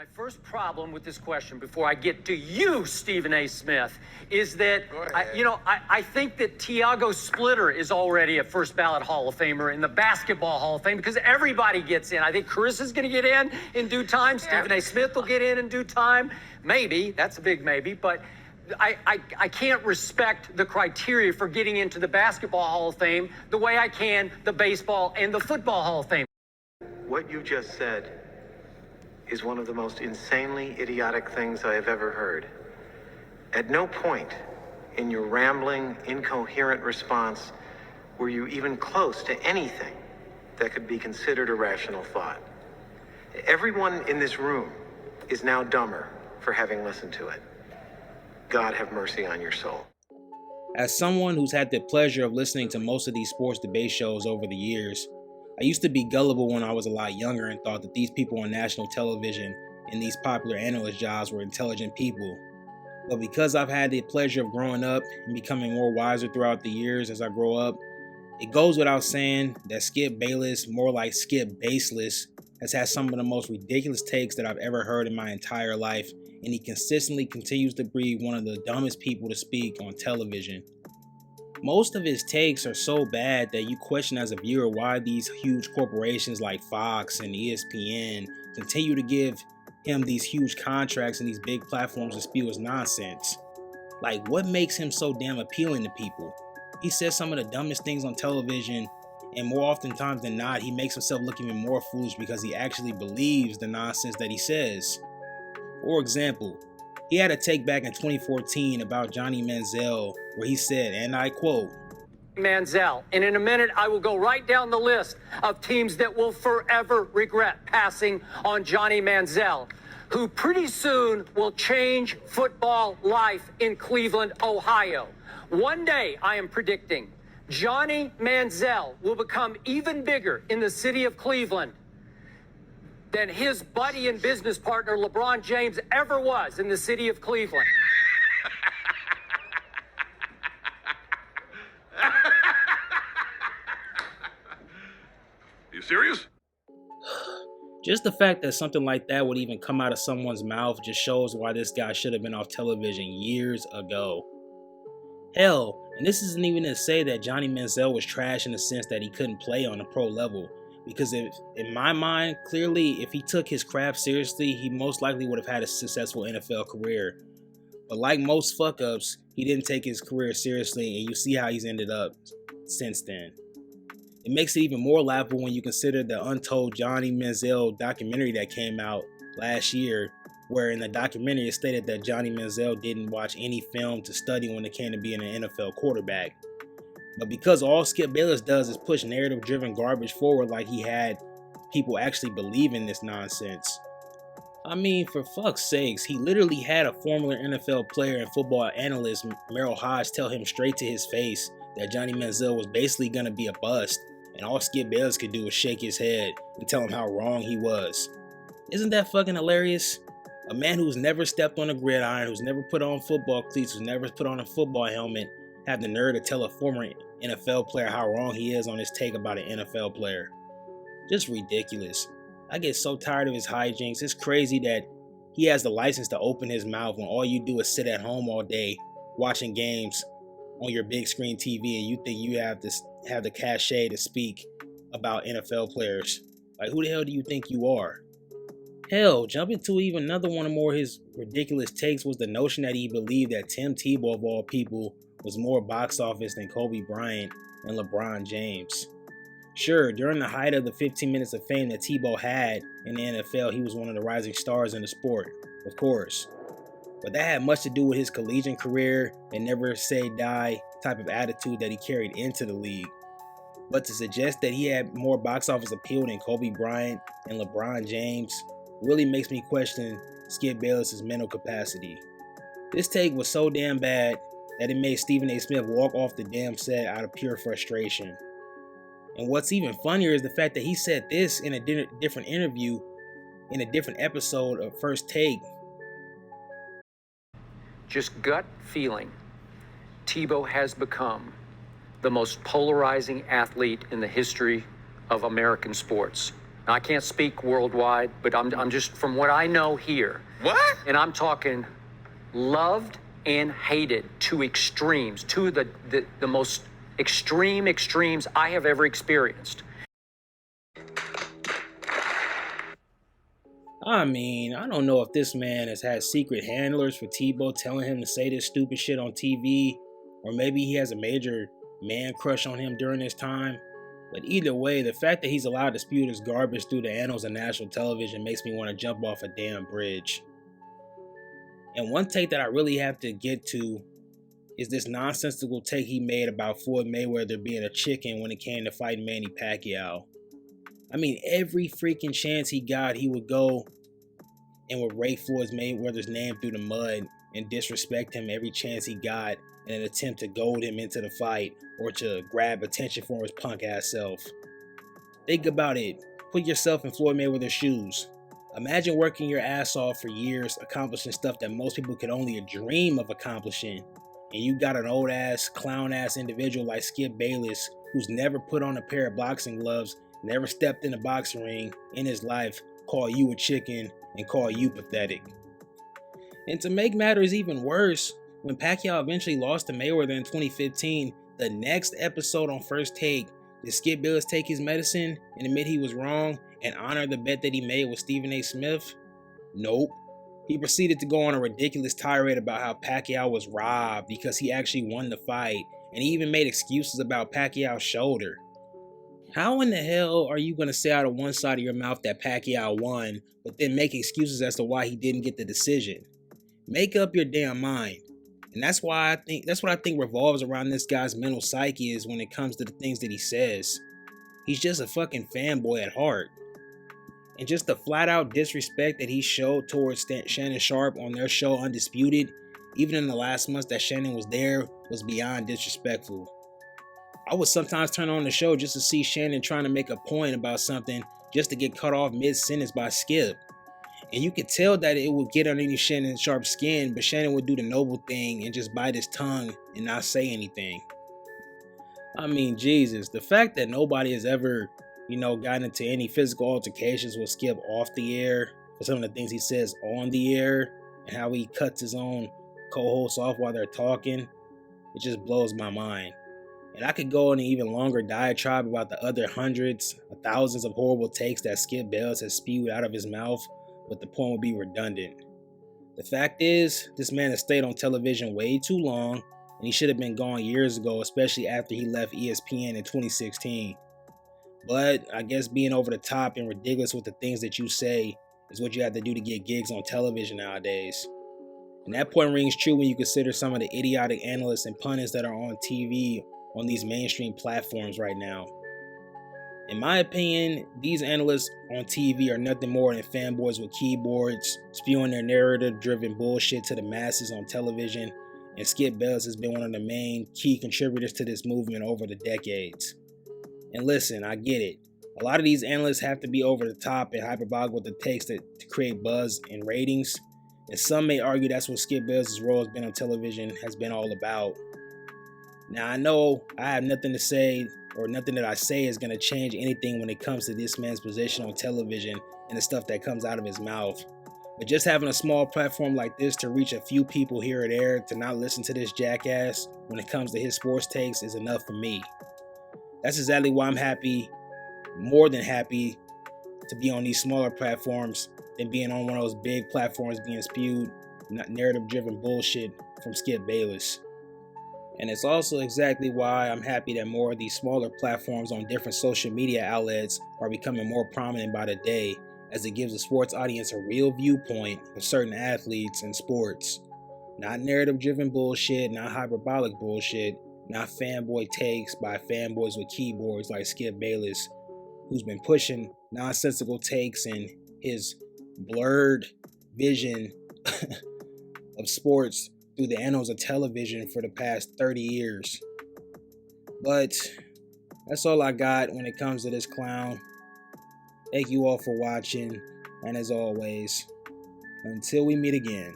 My first problem with this question, before I get to you, Stephen A. Smith, is that, I think that Tiago Splitter is already a first ballot Hall of Famer in the Basketball Hall of Fame because everybody gets in. I think Carissa's going to get in due time. Stephen A. Smith will get in due time. Maybe. That's a big maybe. But I can't respect the criteria for getting into the Basketball Hall of Fame the way I can the Baseball and the Football Hall of Fame. What you just said is one of the most insanely idiotic things I have ever heard. At no point in your rambling, incoherent response were you even close to anything that could be considered a rational thought. Everyone in this room is now dumber for having listened to it. God have mercy on your soul. As someone who's had the pleasure of listening to most of these sports debate shows over the years, I used to be gullible when I was a lot younger and thought that these people on national television and these popular analyst jobs were intelligent people. But because I've had the pleasure of growing up and becoming more wiser throughout the years as I grow up, it goes without saying that Skip Bayless, more like Skip Baseless, has had some of the most ridiculous takes that I've ever heard in my entire life, and he consistently continues to breed one of the dumbest people to speak on television. Most of his takes are so bad that you question as a viewer why these huge corporations like Fox and ESPN continue to give him these huge contracts and these big platforms to spew his nonsense. Like, what makes him so damn appealing to people? He says some of the dumbest things on television, and more oftentimes than not, he makes himself look even more foolish because he actually believes the nonsense that he says. For example, he had a take back in 2014 about Johnny Manziel where he said, and I quote, Manziel. And in a minute, I will go right down the list of teams that will forever regret passing on Johnny Manziel, who pretty soon will change football life in Cleveland, Ohio. One day, I am predicting, Johnny Manziel will become even bigger in the city of Cleveland than his buddy and business partner LeBron James ever was in the city of Cleveland. You serious? Just the fact that something like that would even come out of someone's mouth just shows why this guy should have been off television years ago. Hell, and this isn't even to say that Johnny Manziel was trash in the sense that he couldn't play on a pro level. Because in my mind, clearly, if he took his craft seriously, he most likely would have had a successful NFL career. But like most fuck-ups, he didn't take his career seriously, and you see how he's ended up since then. It makes it even more laughable when you consider the Untold Johnny Manziel documentary that came out last year, where in the documentary it stated that Johnny Manziel didn't watch any film to study when it came to being an NFL quarterback. But because all Skip Bayless does is push narrative-driven garbage forward like he had people actually believe in this nonsense. I mean, for fuck's sakes, he literally had a former NFL player and football analyst, Merrill Hodge, tell him straight to his face that Johnny Manziel was basically going to be a bust, and all Skip Bayless could do was shake his head and tell him how wrong he was. Isn't that fucking hilarious? A man who's never stepped on a gridiron, who's never put on football cleats, who's never put on a football helmet, have the nerve to tell a former NFL player how wrong he is on his take about an NFL player. Just ridiculous. I get so tired of his hijinks. It's crazy that he has the license to open his mouth when all you do is sit at home all day watching games on your big screen TV and you think you have the cachet to speak about NFL players. Like, who the hell do you think you are? Hell, jumping to even another one of more of his ridiculous takes was the notion that he believed that Tim Tebow, of all people, was more box office than Kobe Bryant and LeBron James. Sure, during the height of the 15 minutes of fame that Tebow had in the NFL, he was one of the rising stars in the sport, of course. But that had much to do with his collegiate career and never say die type of attitude that he carried into the league. But to suggest that he had more box office appeal than Kobe Bryant and LeBron James really makes me question Skip Bayless's mental capacity. This take was so damn bad that it made Stephen A. Smith walk off the damn set out of pure frustration. And what's even funnier is the fact that he said this in a different interview, in a different episode of First Take. Just gut feeling, Tebow has become the most polarizing athlete in the history of American sports. Now, I can't speak worldwide, but I'm just from what I know here. What? And I'm talking loved and hated to extremes, to the most extremes I have ever experienced. I mean, I don't know if this man has had secret handlers for Tebow telling him to say this stupid shit on TV, or maybe he has a major man crush on him during this time. But either way, the fact that he's allowed to spew this garbage through the annals of national television makes me want to jump off a damn bridge. And one take that I really have to get to is this nonsensical take he made about Floyd Mayweather being a chicken when it came to fighting Manny Pacquiao. I mean, every freaking chance he got, he would go and would rake Floyd Mayweather's name through the mud and disrespect him every chance he got in an attempt to goad him into the fight or to grab attention from his punk ass self. Think about it. Put yourself in Floyd Mayweather's shoes. Imagine working your ass off for years, accomplishing stuff that most people could only dream of accomplishing, and you got an old ass, clown ass individual like Skip Bayless who's never put on a pair of boxing gloves, never stepped in a boxing ring in his life, call you a chicken and call you pathetic. And to make matters even worse, when Pacquiao eventually lost to Mayweather in 2015, the next episode on First Take, did Skip Bayless take his medicine and admit he was wrong and honor the bet that he made with Stephen A. Smith? Nope. He proceeded to go on a ridiculous tirade about how Pacquiao was robbed because he actually won the fight, and he even made excuses about Pacquiao's shoulder. How in the hell are you going to say out of one side of your mouth that Pacquiao won, but then make excuses as to why he didn't get the decision? Make up your damn mind. And that's what I think revolves around this guy's mental psyche is when it comes to the things that he says. He's just a fucking fanboy at heart. And just the flat out disrespect that he showed towards Shannon Sharpe on their show Undisputed, even in the last months that Shannon was there, was beyond disrespectful. I would sometimes turn on the show just to see Shannon trying to make a point about something just to get cut off mid-sentence by Skip. And you could tell that it would get underneath Shannon Sharpe's skin, but Shannon would do the noble thing and just bite his tongue and not say anything. I mean, Jesus, the fact that nobody has ever, gotten into any physical altercations with Skip off the air for some of the things he says on the air and how he cuts his own co-hosts off while they're talking, it just blows my mind. And I could go on an even longer diatribe about the other hundreds of thousands of horrible takes that Skip Bayless has spewed out of his mouth, but the point would be redundant. The fact is, this man has stayed on television way too long, and he should have been gone years ago, especially after he left ESPN in 2016. But I guess being over the top and ridiculous with the things that you say is what you have to do to get gigs on television nowadays. And that point rings true when you consider some of the idiotic analysts and pundits that are on TV on these mainstream platforms right now. In my opinion, these analysts on TV are nothing more than fanboys with keyboards, spewing their narrative-driven bullshit to the masses on television, and Skip Bayless has been one of the main key contributors to this movement over the decades. And listen, I get it. A lot of these analysts have to be over the top and hyperbolic with the takes to create buzz and ratings, and some may argue that's what Skip Bayless' role has been on television has been all about. Now, I know I have nothing to say, or nothing that I say is going to change anything when it comes to this man's position on television and the stuff that comes out of his mouth. But just having a small platform like this to reach a few people here or there to not listen to this jackass when it comes to his sports takes is enough for me. That's exactly why I'm happy, more than happy, to be on these smaller platforms than being on one of those big platforms being spewed narrative-driven bullshit from Skip Bayless. And it's also exactly why I'm happy that more of these smaller platforms on different social media outlets are becoming more prominent by the day, as it gives the sports audience a real viewpoint of certain athletes and sports. Not narrative-driven bullshit, not hyperbolic bullshit, not fanboy takes by fanboys with keyboards like Skip Bayless, who's been pushing nonsensical takes and his blurred vision of sports through the annals of television for the past 30 years. But that's all I got when it comes to this clown. Thank you all for watching, and as always, until we meet again.